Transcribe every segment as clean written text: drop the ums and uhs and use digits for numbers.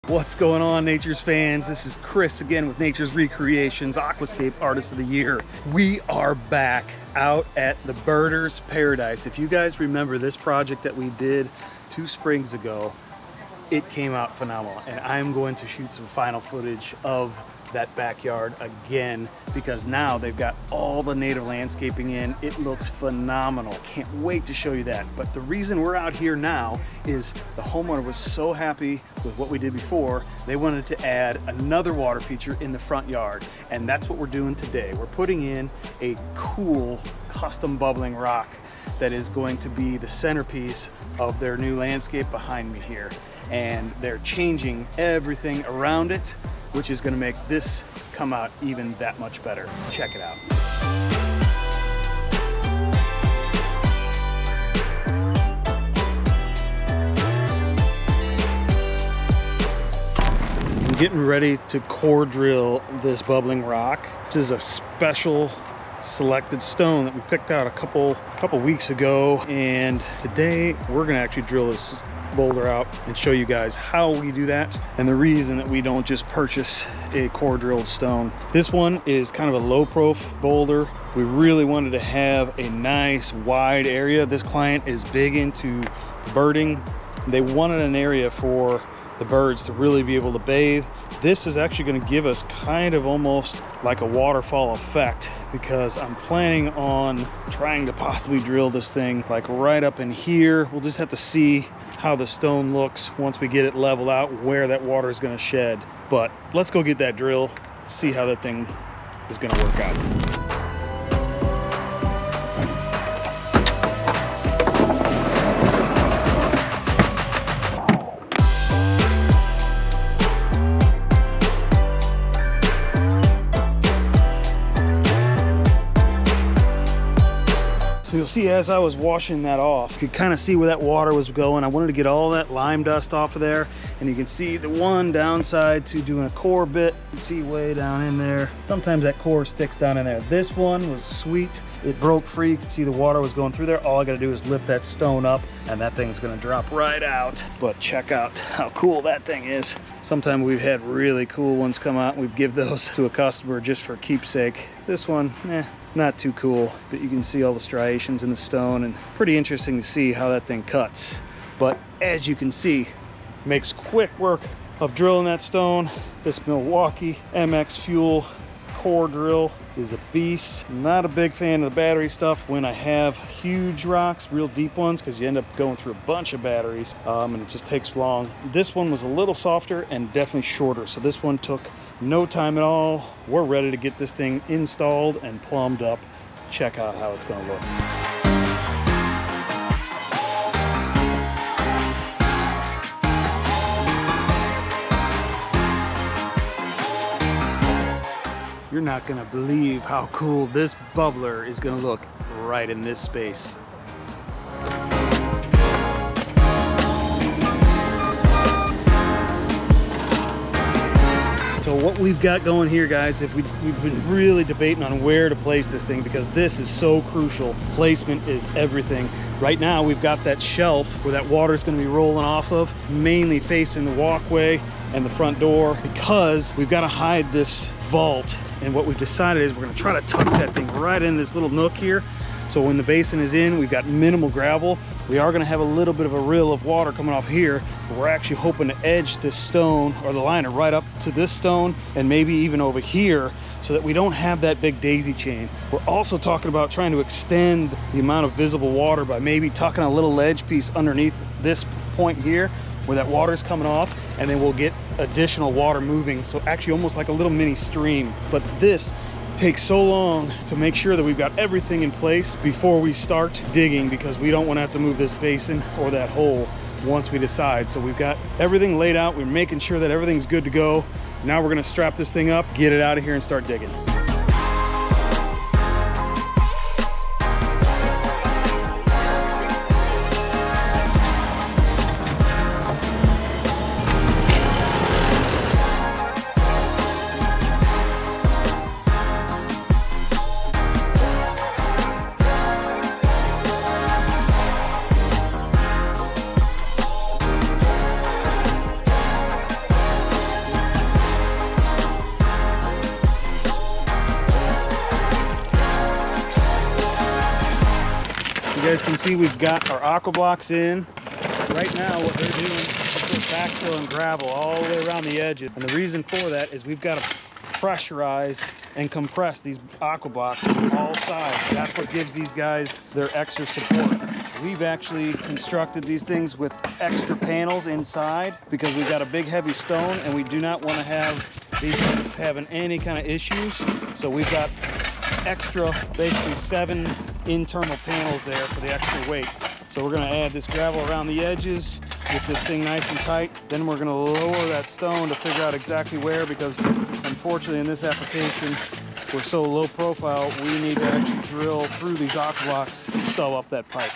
What's going on, Nature's fans? This is Chris again with Nature's Recreations Aquascape Artist of the Year. We are back out at the Birder's Paradise. If you guys remember this project that we did 2 springs ago, it came out phenomenal, and I'm going to shoot some final footage of that backyard again because now they've got all the native landscaping in. It looks phenomenal. Can't wait to show you that. But the reason we're out here now is the homeowner was so happy with what we did before, they wanted to add another water feature in the front yard, and that's what we're doing today. We're putting in a cool custom bubbling rock that is going to be the centerpiece of their new landscape behind me here, and they're changing everything around it, which is going to make this come out even that much better. Check it out. I'm getting ready to core drill this bubbling rock. This is a special selected stone that we picked out a couple weeks ago, and today we're going to actually drill this boulder out and show you guys how we do that and the reason that we don't just purchase a core drilled stone. This one is kind of a low prof boulder. We really wanted to have a nice wide area. This client is big into birding. They wanted an area for the birds to really be able to bathe. This is actually going to give us kind of almost like a waterfall effect, because I'm planning on trying to possibly drill this thing like right up in here. We'll just have to see how the stone looks once we get it leveled out, where that water is going to shed. But let's go get that drill, see how that thing is going to work out. So you'll see as I was washing that off, you could kind of see where that water was going. I wanted to get all that lime dust off of there, and you can see the one downside to doing a core bit. You can see way down in there. Sometimes that core sticks down in there. This one was sweet. It broke free. You can see the water was going through there. All I got to do is lift that stone up, and that thing's going to drop right out. But check out how cool that thing is. Sometimes we've had really cool ones come out, and we give those to a customer just for keepsake. This one, not too cool, but you can see all the striations in the stone, and pretty interesting to see how that thing cuts. But as you can see, makes quick work of drilling that stone. This Milwaukee MX Fuel core drill is a beast. I'm not a big fan of the battery stuff when I have huge rocks, real deep ones, because you end up going through a bunch of batteries, and it just takes long. This one was a little softer and definitely shorter, so this one took no time at all. We're ready to get this thing installed and plumbed up. Check out how it's going to look. You're not going to believe how cool this bubbler is going to look right in this space. So what we've got going here, guys, we've been really debating on where to place this thing, because this is so crucial. Placement is everything. Right now we've got that shelf where that water is going to be rolling off of, mainly facing the walkway and the front door, because we've got to hide this vault. And what we've decided is we're going to try to tuck that thing right in this little nook here. So when the basin is in, we've got minimal gravel. We are going to have a little bit of a rill of water coming off here, but we're actually hoping to edge this stone or the liner right up to this stone and maybe even over here, so that we don't have that big daisy chain. We're also talking about trying to extend the amount of visible water by maybe tucking a little ledge piece underneath this point here where that water is coming off, and then we'll get additional water moving, so actually almost like a little mini stream. But this takes so long to make sure that we've got everything in place before we start digging, because we don't want to have to move this basin or that hole once we decide. So we've got everything laid out. We're making sure that everything's good to go. Now we're going to strap this thing up, get it out of here, and start digging. guys can see we've got our aqua blocks in. Right now what they're doing is put backfill and gravel all the way around the edges. And the reason for that is we've got to pressurize and compress these aqua blocks from all sides. That's what gives these guys their extra support. We've actually constructed these things with extra panels inside because we've got a big heavy stone and we do not want to have these things having any kind of issues. So we've got extra, basically 7 internal panels there for the extra weight. So we're going to add this gravel around the edges, get this thing nice and tight. Then we're going to lower that stone to figure out exactly where, because unfortunately in this application we're so low profile, we need to actually drill through these aqua blocks to stow up that pipe.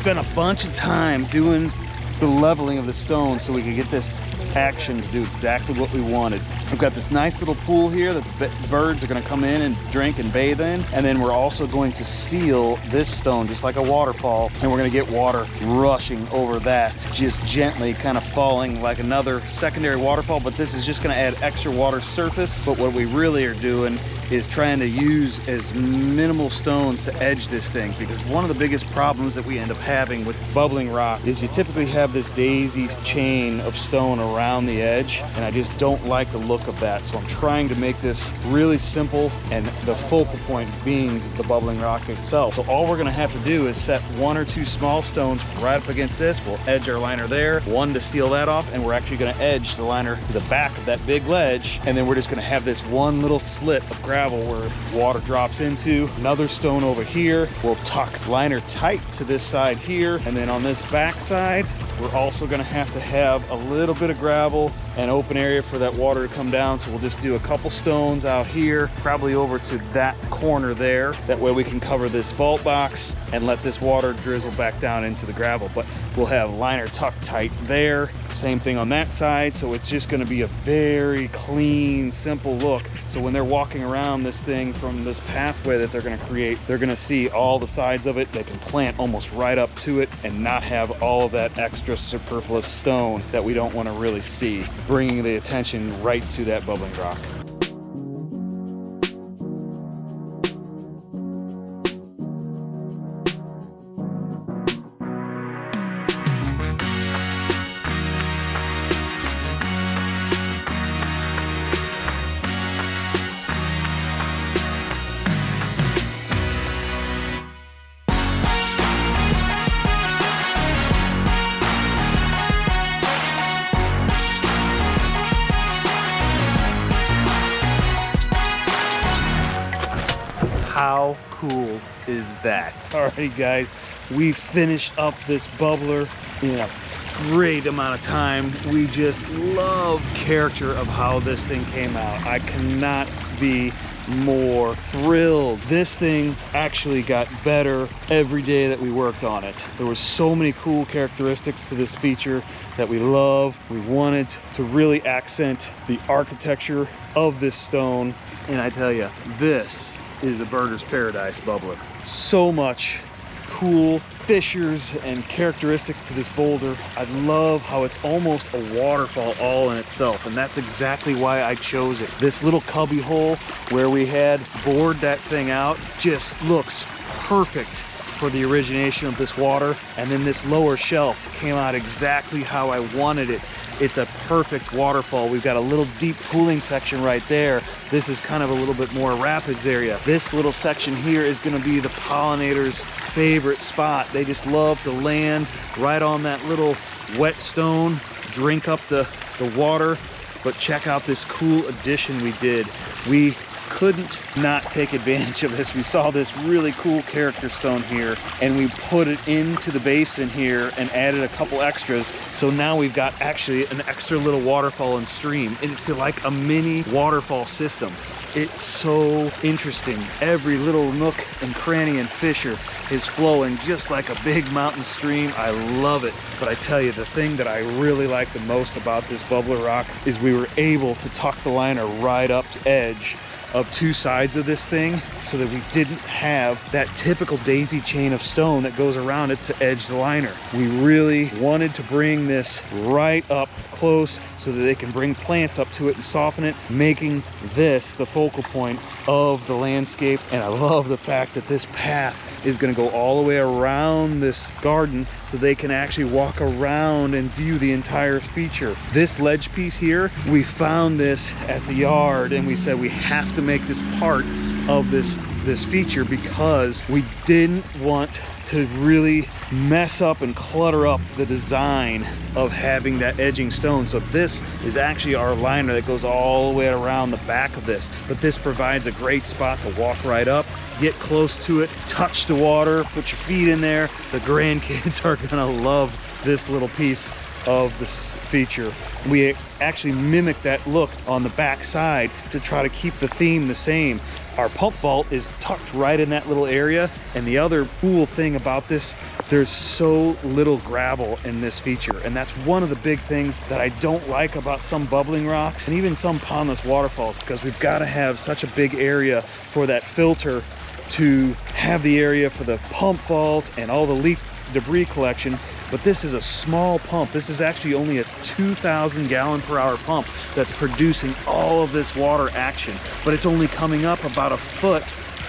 Spent a bunch of time doing the leveling of the stone so we could get this action to do exactly what we wanted. We've got this nice little pool here that the birds are going to come in and drink and bathe in, and then we're also going to seal this stone just like a waterfall, and we're going to get water rushing over that, just gently kind of falling like another secondary waterfall. But this is just going to add extra water surface. But what we really are doing is trying to use as minimal stones to edge this thing, because one of the biggest problems that we end up having with bubbling rock is you typically have this daisy chain of stone around the edge, and I just don't like the look of that. So I'm trying to make this really simple, and the focal point being the bubbling rock itself. So all we're going to have to do is set 1 or 2 small stones right up against this. We'll edge our liner there, 1 to seal that off, and we're actually going to edge the liner to the back of that big ledge, and then we're just going to have this one little slit of gravel where water drops into. Another stone over here. We'll tuck liner tight to this side here, and then on this back side we're also going to have a little bit of gravel and open area for that water to come down. So we'll just do a couple stones out here, probably over to that corner there. That way we can cover this vault box and let this water drizzle back down into the gravel. But we'll have liner tucked tight there. Same thing on that side. So it's just going to be a very clean, simple look. So when they're walking around this thing from this pathway that they're going to create, they're going to see all the sides of it. They can plant almost right up to it and not have all of that extra superfluous stone that we don't want to really see, bringing the attention right to that bubbling rock. How cool is that? Alrighty guys, we finished up this bubbler in a great amount of time. We just love the character of how this thing came out. I cannot be more thrilled. This thing actually got better every day that we worked on it. There were so many cool characteristics to this feature that we love. We wanted to really accent the architecture of this stone, and I tell you, this is the Birder's Paradise bubbler. So much cool fissures and characteristics to this boulder. I love how it's almost a waterfall all in itself, and that's exactly why I chose it. This little cubby hole where we had bored that thing out just looks perfect for the origination of this water, and then this lower shelf came out exactly how I wanted it. It's a perfect waterfall. We've got a little deep pooling section right there. This is kind of a little bit more rapids area. This little section here is going to be the pollinators' favorite spot. They just love to land right on that little wet stone, drink up the water. But check out this cool addition we did. We couldn't not take advantage of this. We saw this really cool character stone here, and we put it into the basin here and added a couple extras. So now we've got actually an extra little waterfall and stream. It's like a mini waterfall system. It's so interesting. Every little nook and cranny and fissure is flowing just like a big mountain stream. I love it. But I tell you, the thing that I really like the most about this bubbler rock is we were able to tuck the liner right up to edge of two sides of this thing so that we didn't have that typical daisy chain of stone that goes around it to edge the liner. We really wanted to bring this right up close so that they can bring plants up to it and soften it, making this the focal point of the landscape. And I love the fact that this path is going to go all the way around this garden so they can actually walk around and view the entire feature. This ledge piece here, we found this at the yard and we said we have to make this part of this feature because we didn't want to really mess up and clutter up the design of having that edging stone. So this is actually our liner that goes all the way around the back of this, but this provides a great spot to walk right up, get close to it, touch the water, put your feet in there. The grandkids are gonna love this little piece of this feature. We actually mimic that look on the back side to try to keep the theme the same. Our pump vault is tucked right in that little area, and the other cool thing about this, there's so little gravel in this feature, and that's one of the big things that I don't like about some bubbling rocks and even some pondless waterfalls, because we've got to have such a big area for that filter to have the area for the pump vault and all the leaf debris collection. But this is a small pump. This is actually only a 2,000 gallon per hour pump that's producing all of this water action, but it's only coming up about a foot,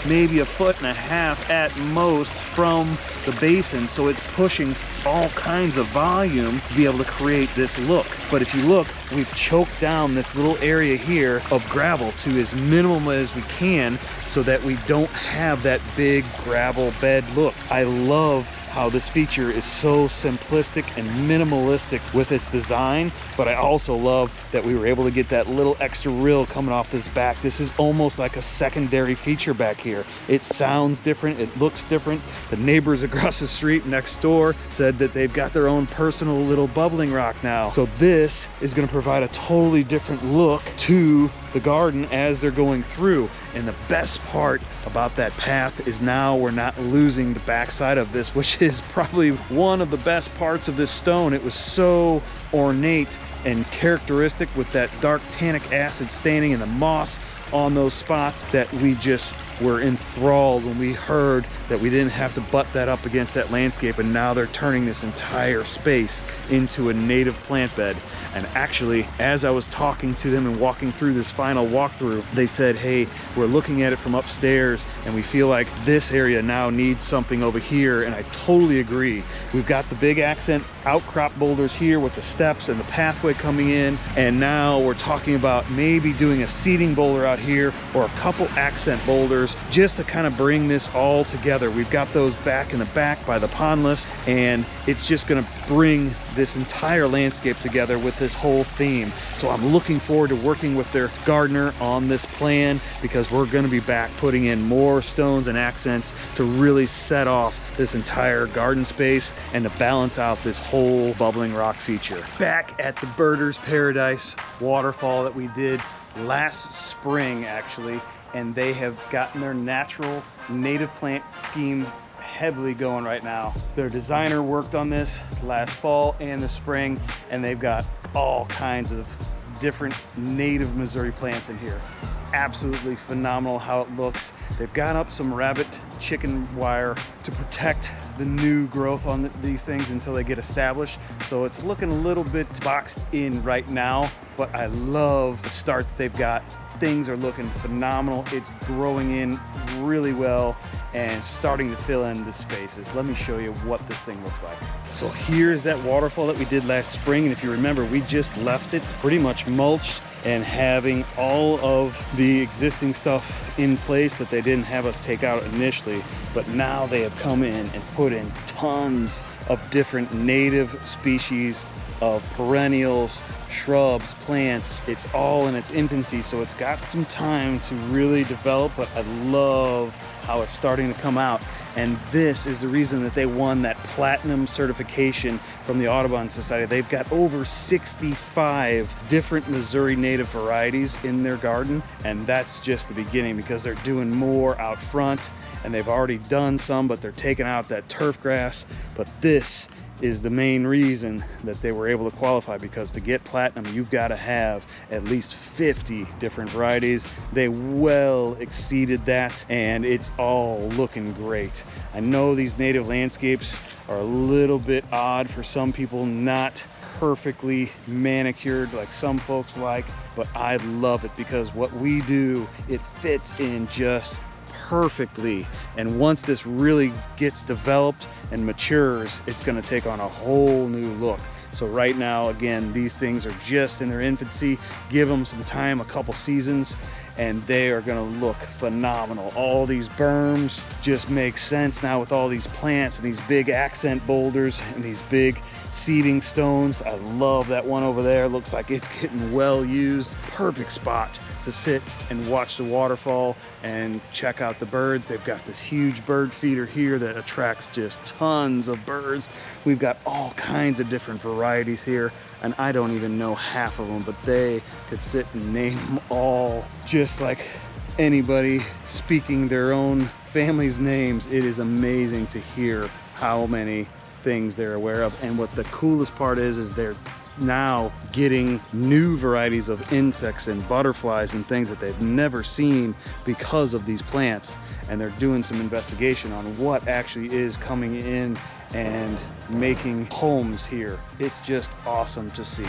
maybe a foot and a half at most from the basin. So it's pushing all kinds of volume to be able to create this look. But if you look, we've choked down this little area here of gravel to as minimum as we can so that we don't have that big gravel bed look. I love how this feature is so simplistic and minimalistic with its design, but I also love that we were able to get that little extra rill coming off this back. This is almost like a secondary feature back here. It sounds different, it looks different. The neighbors across the street next door said that they've got their own personal little bubbling rock now. So this is going to provide a totally different look to the garden as they're going through. And the best part about that path is now we're not losing the backside of this, which is probably one of the best parts of this stone. It was so ornate and characteristic with that dark tannic acid staining and the moss on those spots that we just were enthralled when we heard that we didn't have to butt that up against that landscape, and now they're turning this entire space into a native plant bed. And actually, as I was talking to them and walking through this final walkthrough, they said, hey, we're looking at it from upstairs and we feel like this area now needs something over here. And I totally agree. We've got the big accent outcrop boulders here with the steps and the pathway coming in, and now we're talking about maybe doing a seating boulder out here or a couple accent boulders just to kind of bring this all together. We've got those back in the back by the pondless, and it's just going to bring this entire landscape together with this whole theme. So I'm looking forward to working with their gardener on this plan, because we're going to be back putting in more stones and accents to really set off this entire garden space and to balance out this whole bubbling rock feature. Back at the Birders Paradise waterfall that we did last spring actually, and they have gotten their natural native plant scheme heavily going right now. Their designer worked on this last fall and the spring, and they've got all kinds of different native Missouri plants in here. Absolutely phenomenal how it looks. They've got up some rabbit chicken wire to protect the new growth on these things until they get established. So it's looking a little bit boxed in right now, but I love the start that they've got. Things are looking phenomenal. It's growing in really well and starting to fill in the spaces. Let me show you what this thing looks like. So here's that waterfall that we did last spring, and if you remember, we just left it pretty much mulched and having all of the existing stuff in place that they didn't have us take out initially. But now they have come in and put in tons of different native species of perennials, shrubs, plants. It's all in its infancy, so it's got some time to really develop, but I love how it's starting to come out. And this is the reason that they won that platinum certification from the Audubon Society. They've got over 65 different Missouri native varieties in their garden, and that's just the beginning, because they're doing more out front, and they've already done some, but they're taking out that turf grass. But this is the main reason that they were able to qualify, because to get platinum, you've got to have at least 50 different varieties. They well exceeded that, and it's all looking great. I know these native landscapes are a little bit odd for some people, not perfectly manicured like some folks like, but I love it, because what we do, it fits in just perfectly. And once this really gets developed and matures, it's going to take on a whole new look. So right now, again, these things are just in their infancy. Give them some time, a couple seasons, and they are going to look phenomenal. All these berms just make sense now with all these plants and these big accent boulders and these big seeding stones. I love that one over there. Looks like it's getting well used. Perfect spot to sit and watch the waterfall and check out the birds. They've got this huge bird feeder here that attracts just tons of birds. We've got all kinds of different varieties here, and I don't even know half of them, but they could sit and name them all just like anybody speaking their own family's names. It is amazing to hear how many things they're aware of. And what the coolest part is they're now getting new varieties of insects and butterflies and things that they've never seen because of these plants. And they're doing some investigation on what actually is coming in and making homes here. It's just awesome to see.